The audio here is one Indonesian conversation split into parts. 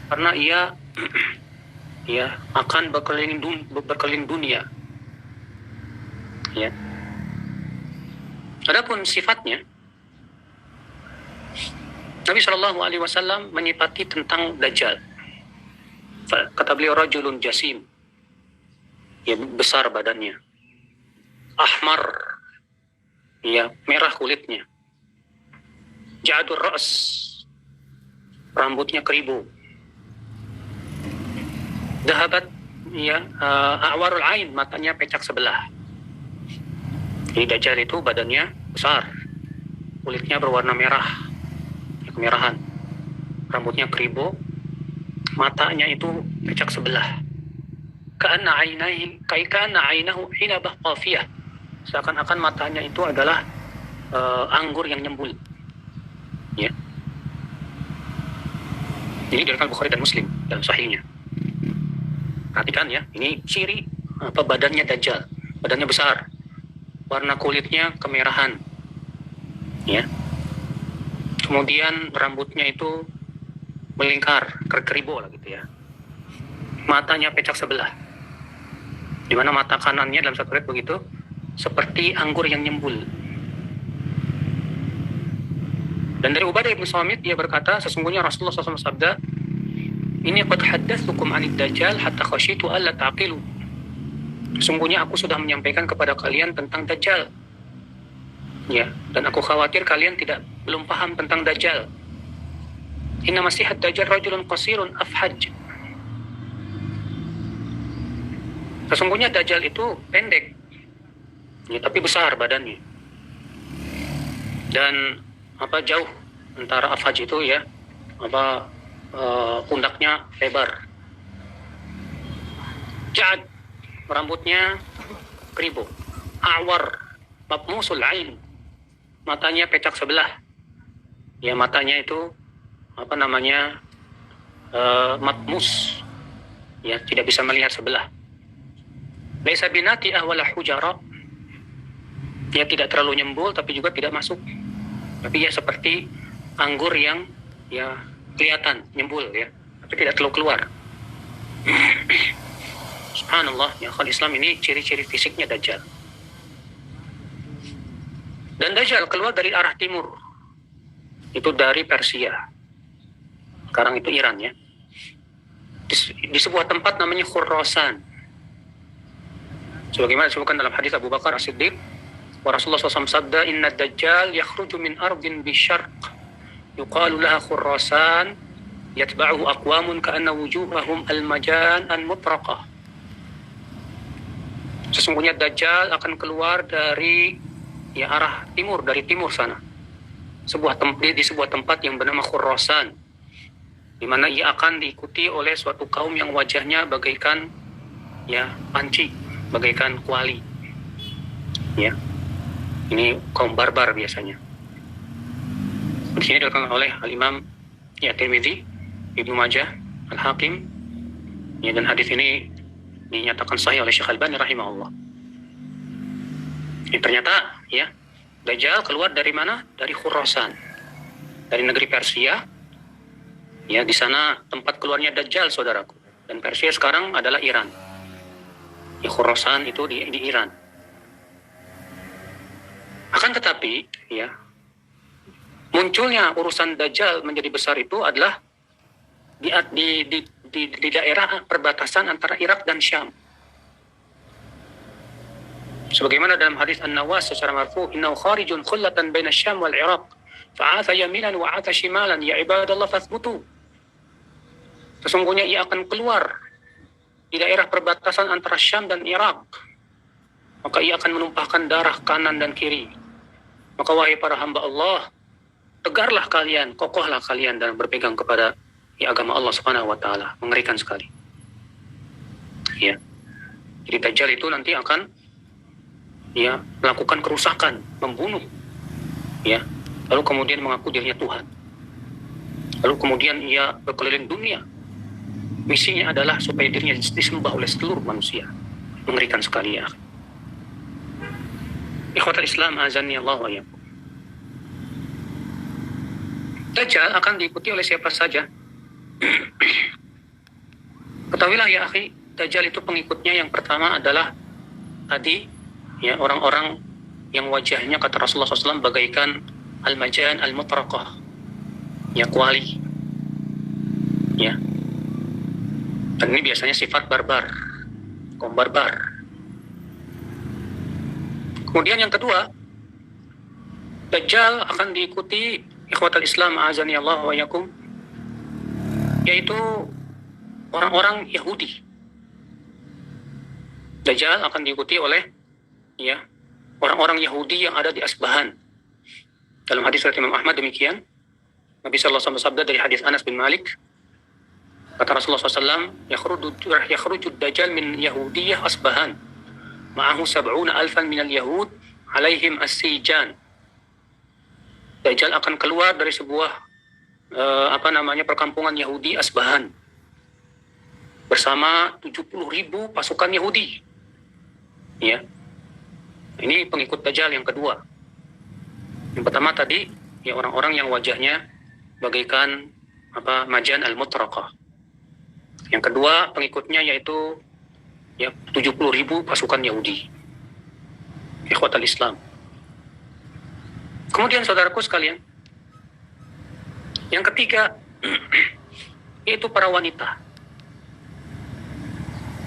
karena ia ya akan berkeliling dunia. Ya. Adapun sifatnya, Nabi Shallallahu Alaihi Wasallam menyifati tentang Dajjal. Kata beliau, rajulun jasim, ya besar badannya, ahmar, ya merah kulitnya, ja'dur ra's, rambutnya keribu, dahabat, ya awarul ain, matanya pecak sebelah. Jadi Dajjal itu badannya besar, kulitnya berwarna merah, kemerahan, rambutnya keribu, matanya itu pecak sebelah. Ka'anna ainahu hinabah qafiyah. Seakan-akan matanya itu adalah anggur yang nyembul. Ya. Ini diriwayatkan Bukhari dan Muslim dalam sahihnya. Perhatikan ya, ini ciri badannya Dajjal. Badannya besar, warna kulitnya kemerahan. Ya. Kemudian rambutnya itu melingkar, keribo lah gitu ya. Matanya pecak sebelah. Di mana mata kanannya dalam satu riwayat begitu seperti anggur yang nyembul. Dan dari Ubadah bin Samit dia berkata, sesungguhnya Rasulullah SAW sabda, "Ini qad haddatsukum 'anid Dajjal hatta khasyitu alla taqilu." Sesungguhnya aku sudah menyampaikan kepada kalian tentang Dajjal. Ya, dan aku khawatir kalian belum paham tentang Dajjal. Inna masihad Dajjal rajulun qasirun afhaj. Sesungguhnya Dajjal itu pendek, ya, tapi besar badannya. Dan jauh antara afhaj itu ya, pundaknya lebar. Ja'ad, rambutnya keribu. Awar, mabmusul ain, matanya pecak sebelah. Ya, matanya itu matmus, ya tidak bisa melihat sebelah. Laisa binati ahwala hujara, dia tidak terlalu nyembul tapi juga tidak masuk, tapi ya seperti anggur yang ya kelihatan nyembul ya, tapi tidak terlalu keluar. Subhanallah, ya akhwal Islam, ini ciri-ciri fisiknya Dajjal. Dan Dajjal keluar dari arah timur, itu dari Persia. Sekarang itu Iran ya. Di sebuah tempat namanya Khurasan. Sebagaimana disebutkan dalam hadis Abu Bakar As-Siddiq, wa Rasulullah SAW sabda, "Inna Dajjal yakhruju min ardin bisyarq yuqalu laha Khurasan yatba'uhu aqwamun ka'anna wujuhahum al-majan an-mutraqah." Sesungguhnya Dajjal akan keluar dari ya arah timur, dari timur sana. Di sebuah tempat yang bernama Khurasan, di mana ia akan diikuti oleh suatu kaum yang wajahnya bagaikan ya panci, bagaikan kuali. Ya. Ini kaum barbar biasanya. Di sini dikatakan oleh Al-Imam ya Tirmidzi, Ibnu Majah, Al-Hakim. Ya, dan hadis ini dinyatakan sahih oleh Syekh Al-Albani rahimahullah. Ini ternyata ya Dajjal keluar dari mana? Dari Khurasan, dari negeri Persia. Ya, di sana tempat keluarnya Dajjal, saudaraku. Dan Persia sekarang adalah Iran. Ya, Khurasan itu di Iran. Akan tetapi, ya, munculnya urusan Dajjal menjadi besar itu adalah di daerah perbatasan antara Irak dan Syam. Sebagaimana dalam hadis An-Nawas secara marfu, "Innahu kharijun khullatan baina Syam wal Iraq, fa'atha yaminan wa 'atha shimalan, ya ibadallah fathbutu." Sesungguhnya ia akan keluar di daerah perbatasan antara Syam dan Irak. Maka ia akan menumpahkan darah kanan dan kiri. Maka wahai para hamba Allah, tegarlah kalian, kokohlah kalian dan berpegang kepada ya agama Allah Subhanahu wa taala. Mengerikan sekali. Ya. Jadi Dajjal itu nanti akan ya melakukan kerusakan, membunuh. Ya. Lalu kemudian mengaku dirinya Tuhan. Lalu kemudian ia berkeliling dunia. Misinya adalah supaya dirinya disembah oleh seluruh manusia. Mengerikan sekali ya. Ikhwatul Islam, azani Allah wa iyyakum. Dajjal akan diikuti oleh siapa saja Ketahuilah ya akhi, Dajjal itu pengikutnya yang pertama adalah tadi ya orang-orang yang wajahnya kata Rasulullah SAW bagaikan al-majan al-mutraqah, ya kuali, ya. Dan ini biasanya sifat barbar, kaum barbar. Kemudian yang kedua, Dajjal akan diikuti ikhwatal Islam azani Allah wa yakum, yaitu orang-orang Yahudi. Dajjal akan diikuti oleh ya orang-orang Yahudi yang ada di Asbahan. Dalam hadis riwayat Imam Ahmad demikian, Nabi sallallahu alaihi wasallam bersabda dari hadis Anas bin Malik, kata Rasulullah SAW, yakhruju Dajjal min Yahudiyah Asbahan, ma'ahu 70,000 minal Yahud, alaihim as-sijan. Dajjal akan keluar dari sebuah perkampungan Yahudi Asbahan bersama 70,000 pasukan Yahudi. Ya. Ini pengikut Dajjal yang kedua. Yang pertama tadi ya orang-orang yang wajahnya bagaikan majan al-mutraqah. Yang kedua pengikutnya yaitu ya 70,000 pasukan Yahudi. Ikhwatal Islam. Kemudian saudaraku sekalian, yang ketiga yaitu para wanita.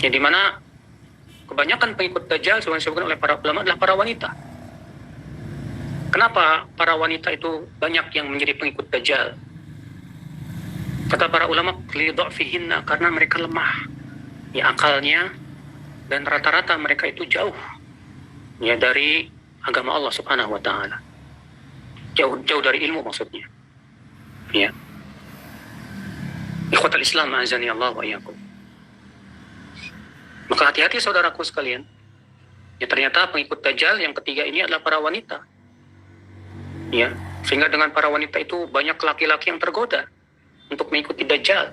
Ya, di mana kebanyakan pengikut Dajjal disebutkan oleh para ulama adalah para wanita. Kenapa para wanita itu banyak yang menjadi pengikut Dajjal? Kata para ulama, lidha'fihinna, karena mereka lemah ya akalnya, dan rata-rata mereka itu jauh ya dari agama Allah Subhanahu wa taala. Jauh dari ilmu maksudnya. Ya. Ikhwatal Islam azani Allah wa iyyakum. Maka hati-hati saudaraku sekalian. Ya ternyata pengikut Dajjal yang ketiga ini adalah para wanita. Ya, sehingga dengan para wanita itu banyak laki-laki yang tergoda untuk mengikuti Dajjal.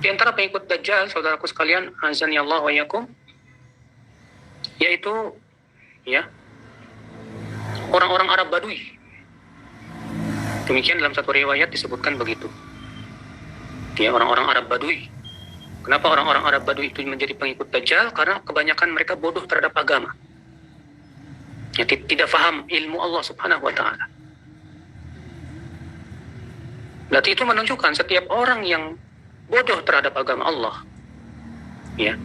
Di antara pengikut Dajjal, saudaraku sekalian, azani Allah wa iyyakum, yaitu ya orang-orang Arab Badui. Demikian dalam satu riwayat disebutkan begitu. Ya, orang-orang Arab Badui. Kenapa orang-orang Arab Badui itu menjadi pengikut Dajjal? Karena kebanyakan mereka bodoh terhadap agama. Ya, tidak faham ilmu Allah Subhanahu wa taala. Berarti itu menunjukkan setiap orang yang bodoh terhadap agama Allah, ya,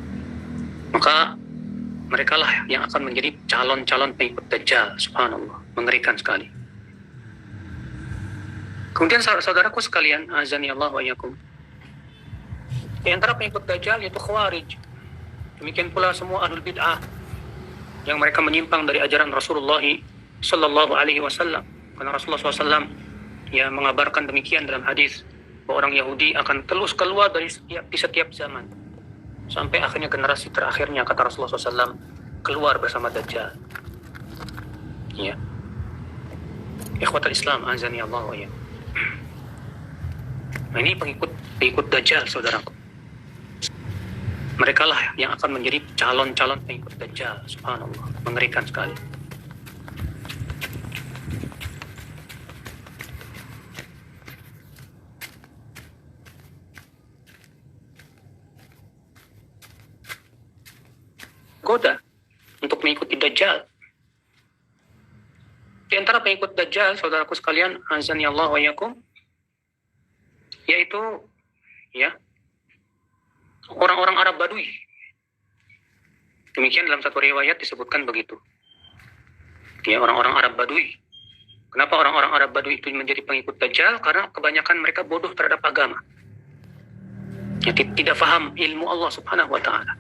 maka mereka lah yang akan menjadi calon-calon pengikut Dajjal. Subhanallah, mengerikan sekali. Kemudian saudaraku sekalian, azani Allah wa iyyakum, di antara pengikut Dajjal yaitu Khawarij. Demikian pula semua ahlul bid'ah yang mereka menyimpang dari ajaran Rasulullah sallallahu alaihi wasallam. Karena Rasulullah SAW ya mengabarkan demikian dalam hadis, bahwa orang Yahudi akan terus keluar di setiap zaman sampai akhirnya generasi terakhirnya, kata Rasulullah SAW, keluar bersama Dajjal. Ya. Ikhwatul Islam azani Allah wa iyyakum. Nah, ini pengikut Dajjal, saudaraku. Mereka lah yang akan menjadi calon-calon pengikut Dajjal. Subhanallah, mengerikan sekali. Goda untuk mengikuti Dajjal. Di antara pengikut Dajjal, saudaraku sekalian, azani Allah wa iyyakum, yaitu ya orang-orang Arab Badui. Demikian dalam satu riwayat disebutkan begitu. Ya, orang-orang Arab Badui. Kenapa orang-orang Arab Badui itu menjadi pengikut Dajjal? Karena kebanyakan mereka bodoh terhadap agama. Ya, tidak faham ilmu Allah Subhanahu wa taala.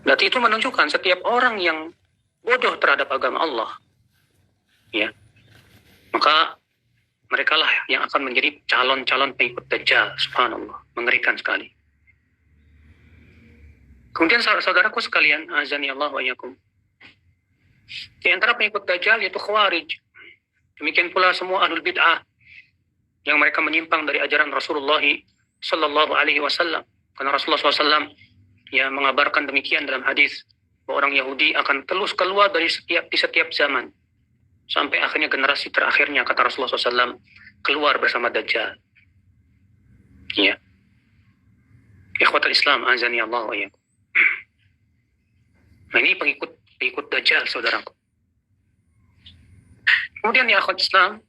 Berarti itu menunjukkan setiap orang yang bodoh terhadap agama Allah, ya, maka mereka lah yang akan menjadi calon-calon pengikut Dajjal. Subhanallah, mengerikan sekali. Kemudian saudaraku sekalian, azani Allah wa iyyakum, di antara pengikut Dajjal yaitu Khawarij. Demikian pula semua ahlul bid'ah yang mereka menyimpang dari ajaran Rasulullah sallallahu alaihi wasallam. Karena Rasulullah SAW ya mengabarkan demikian dalam hadis, bahwa orang Yahudi akan terus keluar di setiap zaman sampai akhirnya generasi terakhirnya, kata Rasulullah SAW, keluar bersama Dajjal. Ya. Ikhwatul Islam, azani Allah wa iyyakum. Nah, ini pengikut Dajjal, saudaraku. Kemudian ya akhwat Islam,